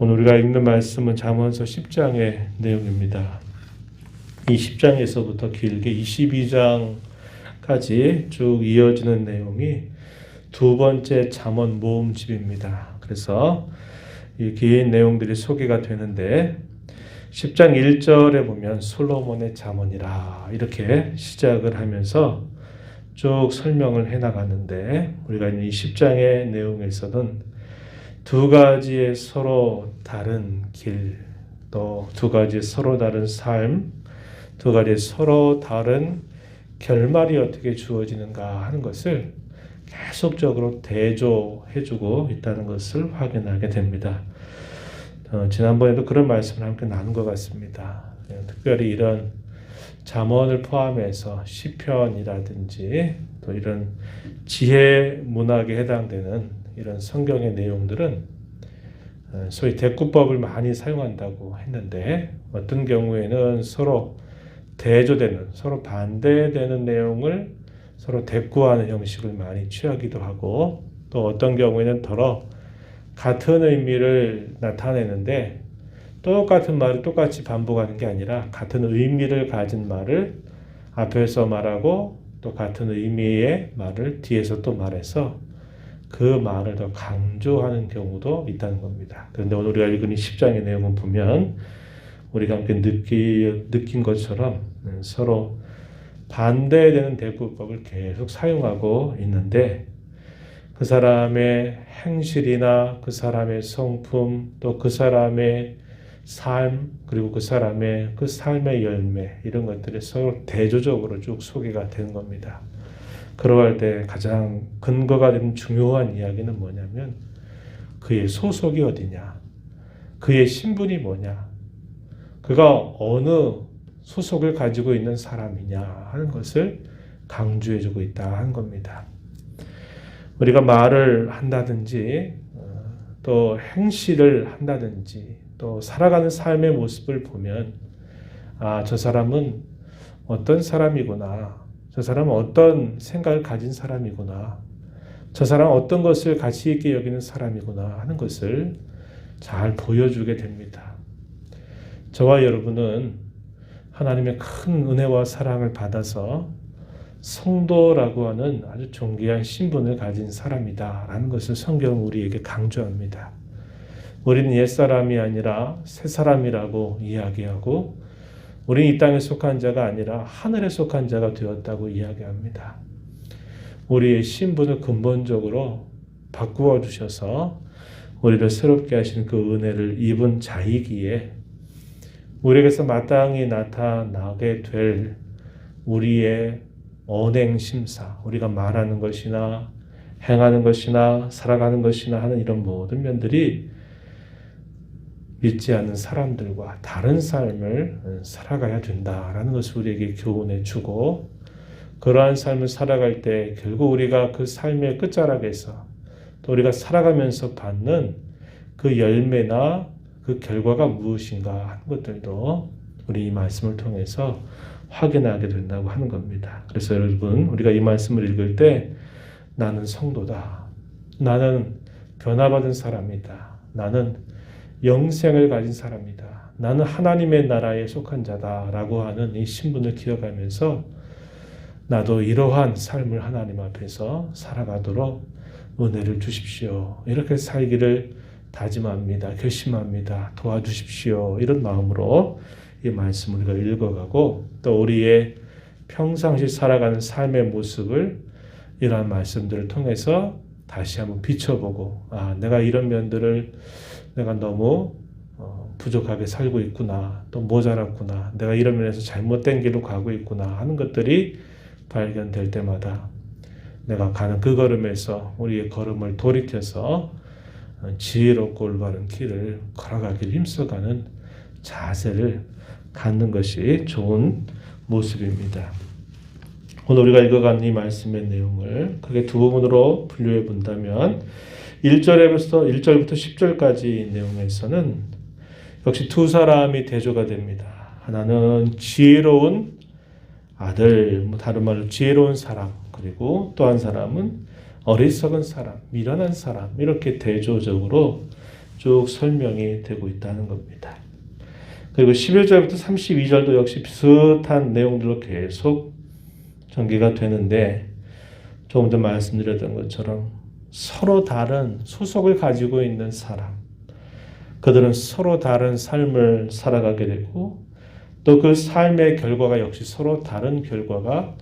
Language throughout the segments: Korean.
오늘 우리가 읽는 말씀은 잠언서 10장의 내용입니다. 이 10장에서부터 길게 22장까지 쭉 이어지는 내용이 두 번째 잠언 모음집입니다. 그래서 이 긴 내용들이 소개가 되는데 10장 1절에 보면 솔로몬의 잠언이라 이렇게 시작을 하면서 쭉 설명을 해나가는데 우리가 이 10장의 내용에서는 두 가지의 서로 다른 길, 또 두 가지의 서로 다른 삶, 두 가지의 서로 다른 결말이 어떻게 주어지는가 하는 것을 계속적으로 대조해주고 있다는 것을 확인하게 됩니다. 지난번에도 그런 말씀을 함께 나눈 것 같습니다. 특별히 이런 잠언을 포함해서 시편이라든지 또 이런 지혜 문학에 해당되는 이런 성경의 내용들은 소위 대꾸법을 많이 사용한다고 했는데 어떤 경우에는 서로 대조되는, 서로 반대되는 내용을 서로 대꾸하는 형식을 많이 취하기도 하고 또 어떤 경우에는 더러 같은 의미를 나타내는데 똑같은 말을 똑같이 반복하는 게 아니라 같은 의미를 가진 말을 앞에서 말하고 또 같은 의미의 말을 뒤에서 또 말해서 그 말을 더 강조하는 경우도 있다는 겁니다. 그런데 오늘 우리가 읽은 이 10장의 내용을 보면 우리가 함께 느낀 것처럼 서로 반대되는 대꾸법을 계속 사용하고 있는데 그 사람의 행실이나 그 사람의 성품 또 그 사람의 삶 그리고 그 사람의 그 삶의 열매 이런 것들이 서로 대조적으로 쭉 소개가 되는 겁니다. 그러할 때 가장 근거가 되는 중요한 이야기는 뭐냐면 그의 소속이 어디냐, 그의 신분이 뭐냐, 그가 어느 소속을 가지고 있는 사람이냐 하는 것을 강조해주고 있다 하는 겁니다. 우리가 말을 한다든지 또 행실을 한다든지 또 살아가는 삶의 모습을 보면 저 사람은 어떤 사람이구나, 저 사람은 어떤 생각을 가진 사람이구나, 저 사람은 어떤 것을 가치 있게 여기는 사람이구나 하는 것을 잘 보여주게 됩니다. 저와 여러분은 하나님의 큰 은혜와 사랑을 받아서 성도라고 하는 아주 존귀한 신분을 가진 사람이다 라는 것을 성경은 우리에게 강조합니다. 우리는 옛사람이 아니라 새사람이라고 이야기하고 우리는 이 땅에 속한 자가 아니라 하늘에 속한 자가 되었다고 이야기합니다. 우리의 신분을 근본적으로 바꾸어 주셔서 우리를 새롭게 하신 그 은혜를 입은 자이기에 우리에게서 마땅히 나타나게 될 우리의 언행심사, 우리가 말하는 것이나 행하는 것이나 살아가는 것이나 하는 이런 모든 면들이 믿지 않는 사람들과 다른 삶을 살아가야 된다라는 것을 우리에게 교훈해 주고 그러한 삶을 살아갈 때 결국 우리가 그 삶의 끝자락에서 또 우리가 살아가면서 받는 그 열매나 그 결과가 무엇인가 하는 것들도 우리 이 말씀을 통해서 확인하게 된다고 하는 겁니다. 그래서 여러분 우리가 이 말씀을 읽을 때 나는 성도다, 나는 변화받은 사람이다, 나는 영생을 가진 사람이다, 나는 하나님의 나라에 속한 자다 라고 하는 이 신분을 기억하면서 나도 이러한 삶을 하나님 앞에서 살아가도록 은혜를 주십시오, 이렇게 살기를 다짐합니다, 결심합니다, 도와주십시오, 이런 마음으로 이 말씀을 우리가 읽어가고 또 우리의 평상시 살아가는 삶의 모습을 이러한 말씀들을 통해서 다시 한번 비춰보고 내가 이런 면들을 내가 너무 부족하게 살고 있구나, 또 모자랐구나, 내가 이런 면에서 잘못된 길로 가고 있구나 하는 것들이 발견될 때마다 내가 가는 그 걸음에서 우리의 걸음을 돌이켜서 지혜롭고 올바른 길을 걸어가기를 힘써가는 자세를 갖는 것이 좋은 모습입니다. 오늘 우리가 읽어간 이 말씀의 내용을 크게 두 부분으로 분류해 본다면 1절부터 10절까지 내용에서는 역시 두 사람이 대조가 됩니다. 하나는 지혜로운 아들, 다른 말로 지혜로운 사람, 그리고 또 한 사람은 어리석은 사람, 미련한 사람, 이렇게 대조적으로 쭉 설명이 되고 있다는 겁니다. 그리고 11절부터 32절도 역시 비슷한 내용들로 계속 전개가 되는데 조금 전 말씀드렸던 것처럼 서로 다른 소속을 가지고 있는 사람, 그들은 서로 다른 삶을 살아가게 되고 또 그 삶의 결과가 역시 서로 다른 결과가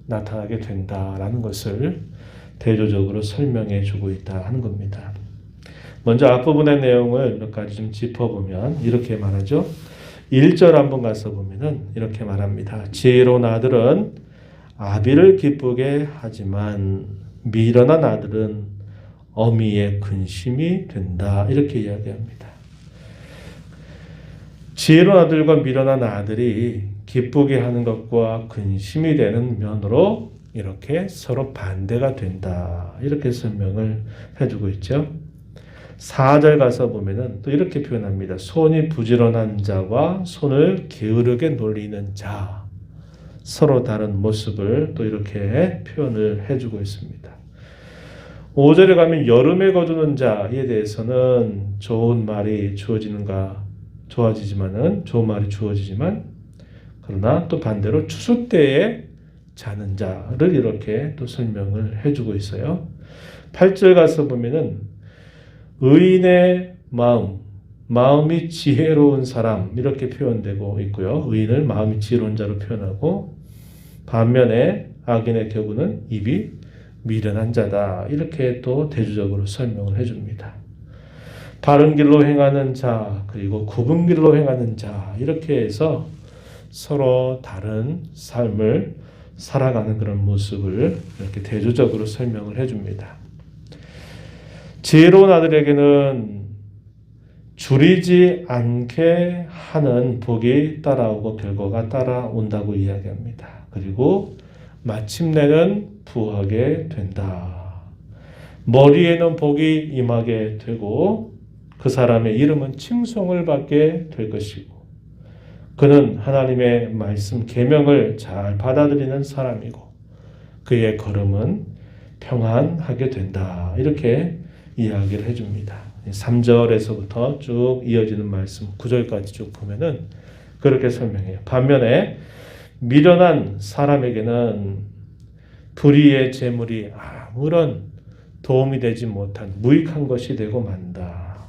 나타나게 된다라는 것을 대조적으로 설명해 주고 있다 하는 겁니다. 먼저 앞부분의 내용을 몇 가지 좀 짚어보면 이렇게 말하죠. 1절 한번 가서 보면은 이렇게 말합니다. 지혜로운 아들은 아비를 기쁘게 하지만 미련한 아들은 어미의 근심이 된다. 이렇게 이야기합니다. 지혜로운 아들과 미련한 아들이 기쁘게 하는 것과 근심이 되는 면으로 이렇게 서로 반대가 된다. 이렇게 설명을 해주고 있죠. 4절 가서 보면은 또 이렇게 표현합니다. 손이 부지런한 자와 손을 게으르게 놀리는 자. 서로 다른 모습을 또 이렇게 표현을 해주고 있습니다. 5절에 가면 여름에 거두는 자에 대해서는 좋은 말이 주어지지만 그러나 또 반대로 추수 때에 자는 자를 이렇게 또 설명을 해주고 있어요. 8절 가서 보면은 의인의 마음이 지혜로운 사람 이렇게 표현되고 있고요. 의인을 마음이 지혜로운 자로 표현하고 반면에 악인의 경우는 입이 미련한 자다 이렇게 또 대조적으로 설명을 해줍니다. 바른 길로 행하는 자 그리고 굽은 길로 행하는 자 이렇게 해서 서로 다른 삶을 살아가는 그런 모습을 이렇게 대조적으로 설명을 해줍니다. 지혜로운 아들에게는 줄이지 않게 하는 복이 따라오고 결과가 따라온다고 이야기합니다. 그리고 마침내는 부하게 된다. 머리에는 복이 임하게 되고 그 사람의 이름은 칭송을 받게 될 것이고 그는 하나님의 말씀 계명을 잘 받아들이는 사람이고 그의 걸음은 평안하게 된다. 이렇게 이야기를 해줍니다. 3절에서부터 쭉 이어지는 말씀 9절까지 쭉 보면은 그렇게 설명해요. 반면에 미련한 사람에게는 불의의 재물이 아무런 도움이 되지 못한 무익한 것이 되고 만다.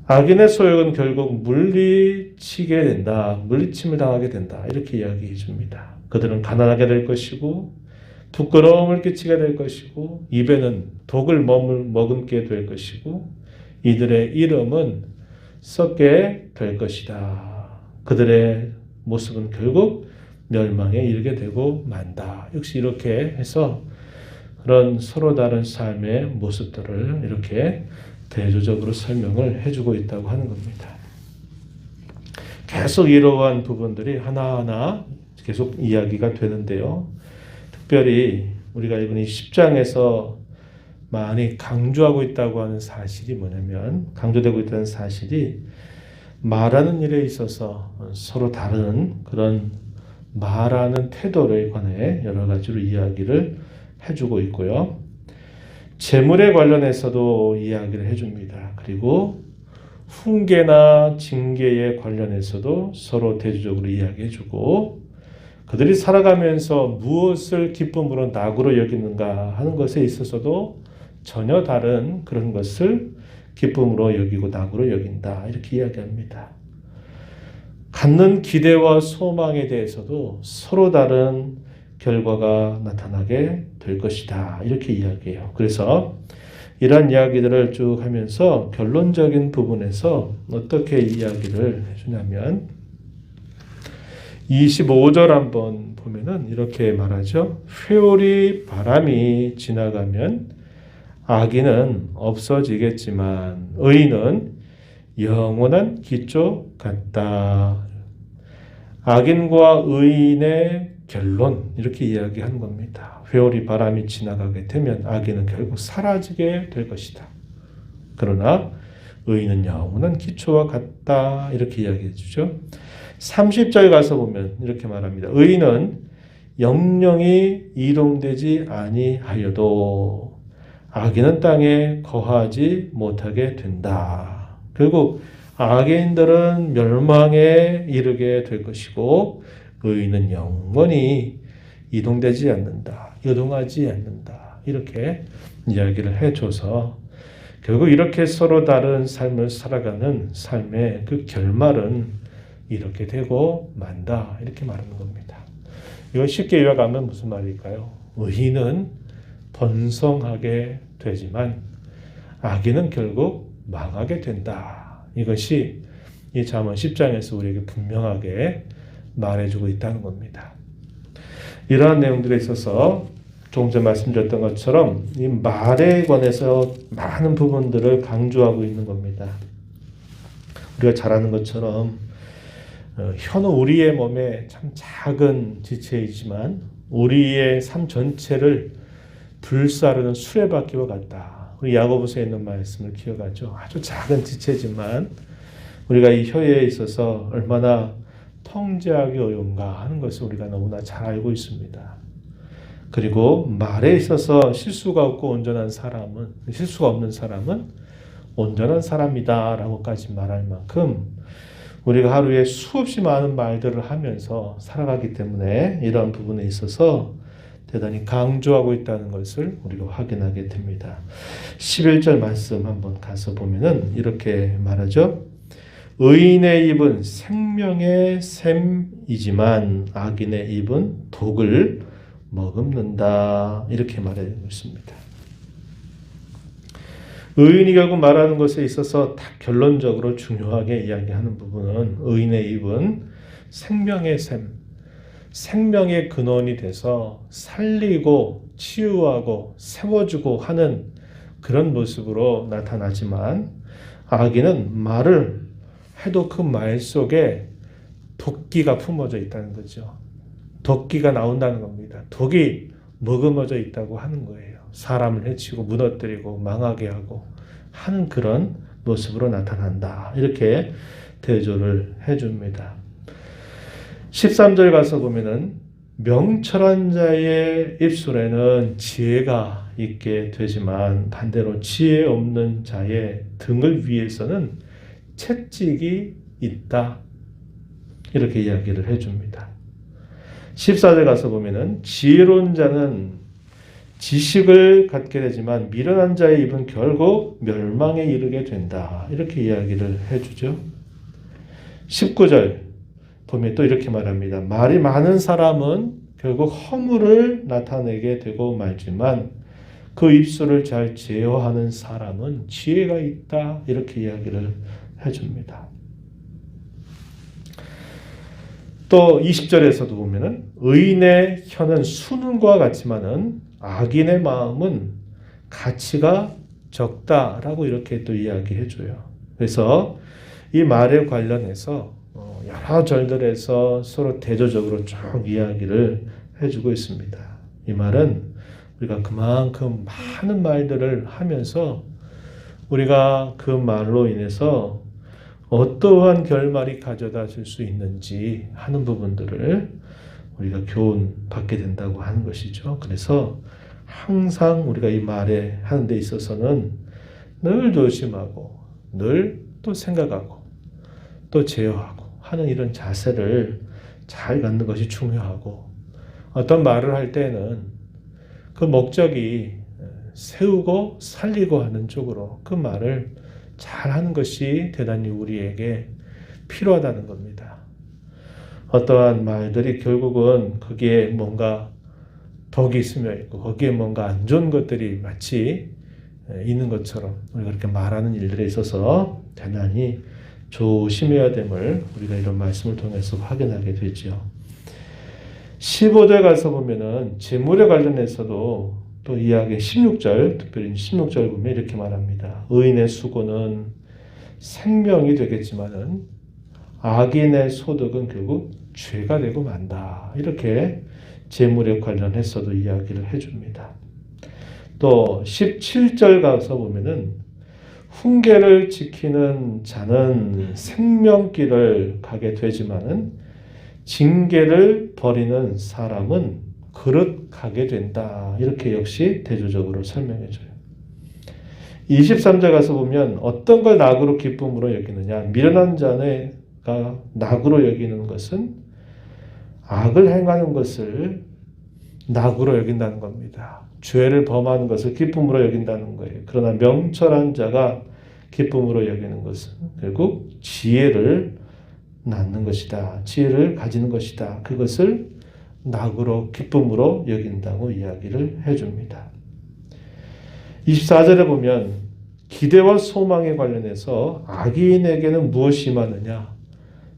악인의 소욕은 결국 물리치게 된다. 물리침을 당하게 된다. 이렇게 이야기해 줍니다. 그들은 가난하게 될 것이고 부끄러움을 끼치게 될 것이고 입에는 독을 머금게 될 것이고 이들의 이름은 썩게 될 것이다. 그들의 모습은 결국 멸망에 이르게 되고 만다. 역시 이렇게 해서 그런 서로 다른 삶의 모습들을 이렇게 대조적으로 설명을 해주고 있다고 하는 겁니다. 계속 이러한 부분들이 하나하나 계속 이야기가 되는데요. 특별히 우리가 이번 10장에서 많이 강조하고 있다고 하는 사실이 뭐냐면 강조되고 있다는 사실이 말하는 일에 있어서 서로 다른 그런 말하는 태도에 관해 여러 가지로 이야기를 해주고 있고요. 재물에 관련해서도 이야기를 해줍니다. 그리고 훈계나 징계에 관련해서도 서로 대조적으로 이야기해주고 그들이 살아가면서 무엇을 기쁨으로 낙으로 여기는가 하는 것에 있어서도 전혀 다른 그런 것을 기쁨으로 여기고 낙으로 여긴다. 이렇게 이야기합니다. 갖는 기대와 소망에 대해서도 서로 다른 결과가 나타나게 될 것이다. 이렇게 이야기해요. 그래서 이런 이야기들을 쭉 하면서 결론적인 부분에서 어떻게 이야기를 해주냐면 25절 한번 보면은 이렇게 말하죠. 회오리 바람이 지나가면 악인은 없어지겠지만 의인은 영원한 기초 같다. 악인과 의인의 결론 이렇게 이야기한 겁니다. 회오리 바람이 지나가게 되면 악인은 결국 사라지게 될 것이다. 그러나 의인은 영원한 기초와 같다. 이렇게 이야기해 주죠. 30절 가서 보면 이렇게 말합니다. 의인은 영영이 이동되지 아니하여도 악인은 땅에 거하지 못하게 된다. 결국 악인들은 멸망에 이르게 될 것이고 의인은 영원히 이동되지 않는다. 요동하지 않는다. 이렇게 이야기를 해줘서 결국 이렇게 서로 다른 삶을 살아가는 삶의 그 결말은 이렇게 되고 만다. 이렇게 말하는 겁니다. 이걸 쉽게 요약하면 무슨 말일까요? 의인은 번성하게 되지만 악인은 결국 망하게 된다. 이것이 이 잠언 10장에서 우리에게 분명하게 말해주고 있다는 겁니다. 이러한 내용들에 있어서 조금 전에 말씀드렸던 것처럼 이 말에 관해서 많은 부분들을 강조하고 있는 겁니다. 우리가 잘 아는 것처럼 혀는 우리의 몸에 참 작은 지체이지만 우리의 삶 전체를 불사르는 수레바퀴와 같다. 우리 야고보서에 있는 말씀을 기억하죠. 아주 작은 지체지만 우리가 이 혀에 있어서 얼마나 통제하기 어려운가 하는 것을 우리가 너무나 잘 알고 있습니다. 그리고 말에 있어서 실수가 없는 사람은 온전한 사람이다 라고까지 말할 만큼 우리가 하루에 수없이 많은 말들을 하면서 살아가기 때문에 이러한 부분에 있어서 대단히 강조하고 있다는 것을 우리가 확인하게 됩니다. 11절 말씀 한번 가서 보면은 이렇게 말하죠. 의인의 입은 생명의 샘이지만 악인의 입은 독을 머금는다. 이렇게 말하고 있습니다. 의인이 결국 말하는 것에 있어서 딱 결론적으로 중요하게 이야기하는 부분은 의인의 입은 생명의 샘, 생명의 근원이 돼서 살리고 치유하고 세워주고 하는 그런 모습으로 나타나지만 악인은 말을 해도 그 말 속에 독기가 품어져 있다는 거죠. 독기가 나온다는 겁니다. 독이 머금어져 있다고 하는 거예요. 사람을 해치고 무너뜨리고 망하게 하고 하는 그런 모습으로 나타난다. 이렇게 대조를 해줍니다. 13절 가서 보면은 명철한 자의 입술에는 지혜가 있게 되지만 반대로 지혜 없는 자의 등을 위해서는 채찍이 있다. 이렇게 이야기를 해줍니다. 14절 가서 보면은 지혜로운 자는 지식을 갖게 되지만 미련한 자의 입은 결국 멸망에 이르게 된다. 이렇게 이야기를 해주죠. 19절 보면 또 이렇게 말합니다. 말이 많은 사람은 결국 허물을 나타내게 되고 말지만 그 입술을 잘 제어하는 사람은 지혜가 있다. 이렇게 이야기를 해줍니다. 또 20절에서도 보면은 의인의 혀는 수능과 같지만은 악인의 마음은 가치가 적다라고 이렇게 또 이야기해줘요. 그래서 이 말에 관련해서 여러 절들에서 서로 대조적으로 쭉 이야기를 해주고 있습니다. 이 말은 우리가 그만큼 많은 말들을 하면서 우리가 그 말로 인해서 어떠한 결말이 가져다 줄 수 있는지 하는 부분들을 우리가 교훈 받게 된다고 하는 것이죠. 그래서 항상 우리가 이 말에 하는 데 있어서는 늘 조심하고 늘 또 생각하고 또 제어하고 하는 이런 자세를 잘 갖는 것이 중요하고 어떤 말을 할 때는 그 목적이 세우고 살리고 하는 쪽으로 그 말을 잘 하는 것이 대단히 우리에게 필요하다는 겁니다. 어떠한 말들이 결국은 거기에 뭔가 덕이 있으며 있고 거기에 뭔가 안 좋은 것들이 마치 있는 것처럼 우리가 그렇게 말하는 일들에 있어서 대단히 조심해야 됨을 우리가 이런 말씀을 통해서 확인하게 되죠. 15절 가서 보면은 재물에 관련해서도 또 이야기 16절, 특별히 16절 보면 이렇게 말합니다. 의인의 수고는 생명이 되겠지만은 악인의 소득은 결국 죄가 되고 만다. 이렇게 재물에 관련해서도 이야기를 해줍니다. 또 17절 가서 보면은 훈계를 지키는 자는 생명길을 가게 되지만은 징계를 버리는 사람은 그릇 가게 된다. 이렇게 역시 대조적으로 설명해줘요. 23절 가서 보면 어떤 걸 낙으로 기쁨으로 여기느냐. 미련한 자가 낙으로 여기는 것은 악을 행하는 것을 낙으로 여긴다는 겁니다. 죄를 범하는 것을 기쁨으로 여긴다는 거예요. 그러나 명철한 자가 기쁨으로 여기는 것은 결국 지혜를 낳는 것이다. 지혜를 가지는 것이다. 그것을 낙으로 기쁨으로 여긴다고 이야기를 해줍니다. 24절에 보면 기대와 소망에 관련해서 악인에게는 무엇이 임하느냐.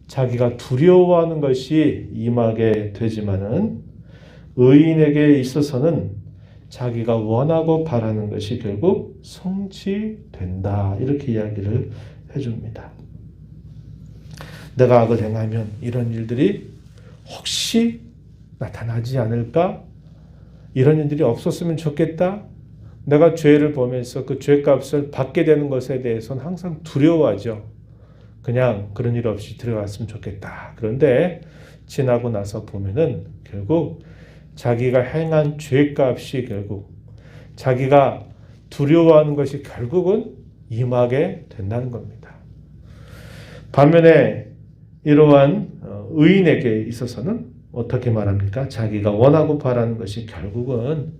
자기가 두려워하는 것이 임하게 되지만은 의인에게 있어서는 자기가 원하고 바라는 것이 결국 성취된다. 이렇게 이야기를 해줍니다. 내가 악을 행하면 이런 일들이 혹시 나타나지 않을까? 이런 일들이 없었으면 좋겠다. 내가 죄를 보면서 그 죄값을 받게 되는 것에 대해서는 항상 두려워하죠. 그냥 그런 일 없이 들어갔으면 좋겠다. 그런데 지나고 나서 보면은 결국 자기가 행한 죄값이 결국 자기가 두려워하는 것이 결국은 임하게 된다는 겁니다. 반면에 이러한 의인에게 있어서는 어떻게 말합니까? 자기가 원하고 바라는 것이 결국은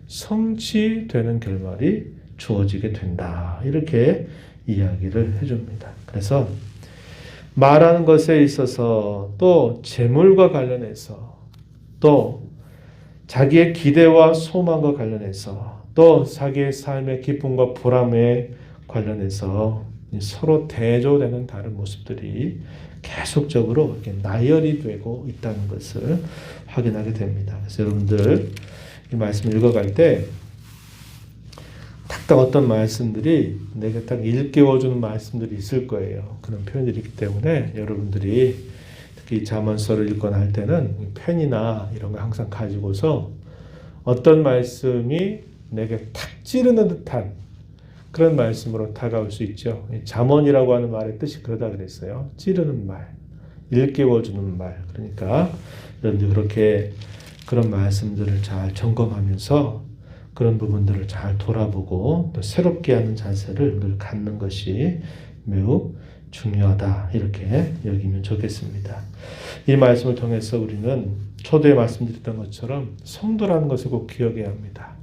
성취되는 결말이 주어지게 된다. 이렇게 이야기를 해줍니다. 그래서 말하는 것에 있어서 또 재물과 관련해서 또 자기의 기대와 소망과 관련해서 또 자기의 삶의 기쁨과 보람에 관련해서 서로 대조되는 다른 모습들이 계속적으로 이렇게 나열이 되고 있다는 것을 확인하게 됩니다. 그래서 여러분들 이 말씀을 읽어갈 때 딱딱 어떤 말씀들이 내게 딱 일깨워주는 말씀들이 있을 거예요. 그런 표현들이 있기 때문에 여러분들이 특히 잠언서를 읽거나 할 때는 펜이나 이런 거 항상 가지고서 어떤 말씀이 내게 탁 찌르는 듯한 그런 말씀으로 다가올 수 있죠. 잠언이라고 하는 말의 뜻이 그러다 그랬어요. 찌르는 말, 일깨워주는 말. 그러니까 여러분들 그렇게 그런 말씀들을 잘 점검하면서 그런 부분들을 잘 돌아보고 또 새롭게 하는 자세를 늘 갖는 것이 매우 중요하다. 이렇게 여기면 좋겠습니다. 이 말씀을 통해서 우리는 초대에 말씀드렸던 것처럼 성도라는 것을 꼭 기억해야 합니다.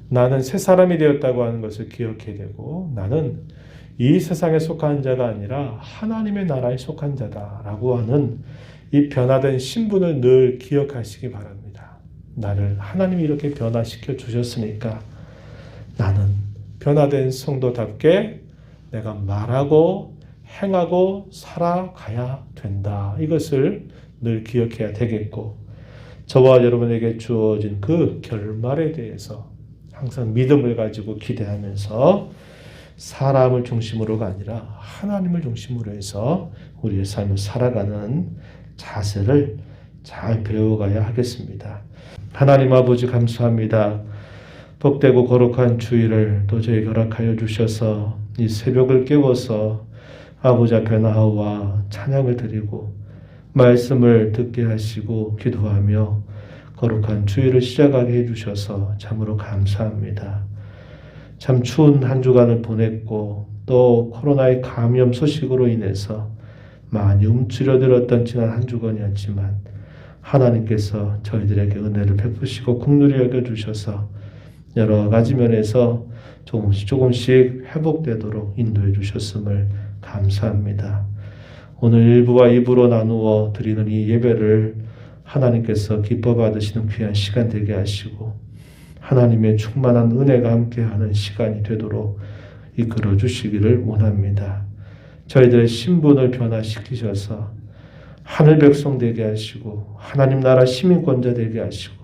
나는 새 사람이 되었다고 하는 것을 기억해야 되고 나는 이 세상에 속한 자가 아니라 하나님의 나라에 속한 자다라고 하는 이 변화된 신분을 늘 기억하시기 바랍니다. 나를 하나님이 이렇게 변화시켜 주셨으니까 나는 변화된 성도답게 내가 말하고 행하고 살아가야 된다. 이것을 늘 기억해야 되겠고 저와 여러분에게 주어진 그 결말에 대해서 항상 믿음을 가지고 기대하면서 사람을 중심으로가 아니라 하나님을 중심으로 해서 우리의 삶을 살아가는 자세를 잘 배워가야 하겠습니다. 하나님 아버지 감사합니다. 복되고 거룩한 주일을 또 저에게 허락하여 주셔서 이 새벽을 깨워서 아버지 앞에 나와 찬양을 드리고 말씀을 듣게 하시고 기도하며 거룩한 주일을 시작하게 해주셔서 참으로 감사합니다. 참 추운 한 주간을 보냈고 또 코로나의 감염 소식으로 인해서 많이 움츠려들었던 지난 한 주간이었지만 하나님께서 저희들에게 은혜를 베푸시고 긍휼히 여겨주셔서 여러 가지 면에서 조금씩 회복되도록 인도해 주셨음을 감사합니다. 오늘 1부와 2부로 나누어 드리는 이 예배를 하나님께서 기뻐 받으시는 귀한 시간 되게 하시고 하나님의 충만한 은혜가 함께하는 시간이 되도록 이끌어 주시기를 원합니다. 저희들의 신분을 변화시키셔서 하늘 백성 되게 하시고 하나님 나라 시민권자 되게 하시고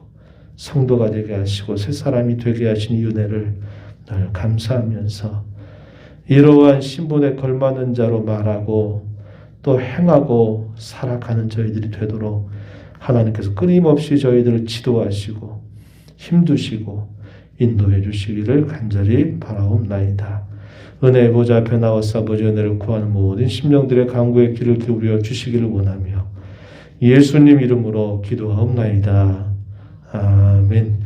성도가 되게 하시고 새 사람이 되게 하신 이 은혜를 늘 감사하면서 이러한 신분에 걸맞는 자로 말하고 또 행하고 살아가는 저희들이 되도록 하나님께서 끊임없이 저희들을 지도하시고 힘두시고 인도해 주시기를 간절히 바라옵나이다. 은혜의 보좌 앞에 나와서 아버지 은혜를 구하는 모든 심령들의 간구의 귀를 기울여 주시기를 원하며 예수님 이름으로 기도하옵나이다. 아멘.